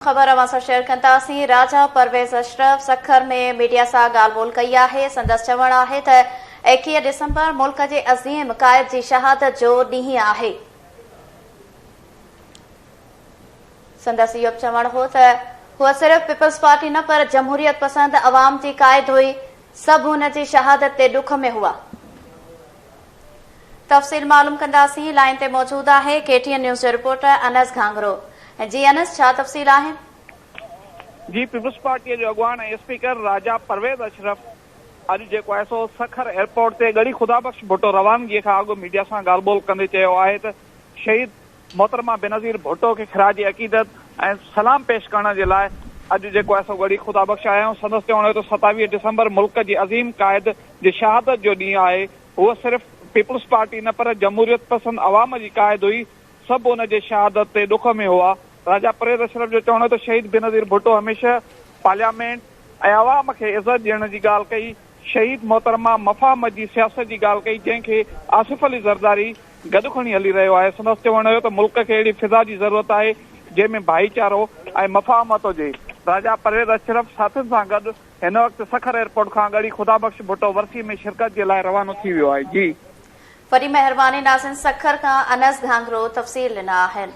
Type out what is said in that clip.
खबर असां शेयर कंदासीं। राजा परवेज़ अशरफ सखर में मीडिया सां ॻाल्हि ॿोल कई आहे। संदसि चवणु आहे त 21 डिसंबर मुल्क जे अज़ीम क़ाइद जी शहादत जो ॾींहुं आहे। संदसि इहो चवणु हो त हूअ सिर्फ़ पीपल्स पार्टी न पर जमहूरियत पसंद अवाम जी क़ाइद हुई। सभु हुन जी शहादत ते ॾुख में हुआ। तफ़सील मालूम कंदासीं। लाइन ते मौजूदु आहे KTN न्यूज़ जो रिपोर्टर अनस घांगरो। जी अनस, छा तफ़सील आहिनि? जी, पीपल्स पार्टी जो अॻवान ऐं स्पीकर राजा परवेज़ अशरफ अॼु जेको आहे सो सखर एयरपोर्ट ते गड़ी खुदाबख्श भुट्टो रवानगी खां अॻु मीडिया सां ॻाल्हि ॿोल कंदे चयो आहे त शहीद मोहतरमा बेनज़ीर भुट्टो खे ख़िराज अक़ीदत ऐं सलाम पेश करण जे लाइ अॼु जेको आहे सो गड़ी खुदाबख्श आया आहियूं। संदसि चवणो त 27 डिसंबर मुल्क जी अज़ीम क़ाइद जी शहादत जो ॾींहुं आहे। उहो सिर्फ़ पीपल्स पार्टी न पर जमहूरियत पसंद अवाम जी क़ाइद हुई। सभु हुन जे शहादत ते ॾुख में हुआ। राजा परवेज़ अशरफ जो चवणो त शहीद बेनज़ीर भुट्टो हमेशह पार्लियामेंट ऐं अवाम खे इज़त ॾियण जी ॻाल्हि कई। शहीद मोहतरमा मफ़ाहमत जी सियासत जी ॻाल्हि कई, जंहिंखे आसिफ अली ज़रदारी गॾु खणी हली रहियो आहे। संदसि चवणु हुयो त मुल्क खे अहिड़ी फिज़ा जी ज़रूरत आहे जंहिंमें भाईचारो ऐं मफ़ाहमत हुजे। राजा परवेज़ अशरफ साथियुनि सां गॾु हिन वक़्तु सखर एयरपोर्ट खां गड़ी खुदाबख्श भुट्टो वरसी में शिरकत जे लाइ रवानो थी वियो आहे। जी, वॾी महिरबानी नाज़रीन। सखर खां अनस घांगरो तफ़सील ॾिना आहिनि।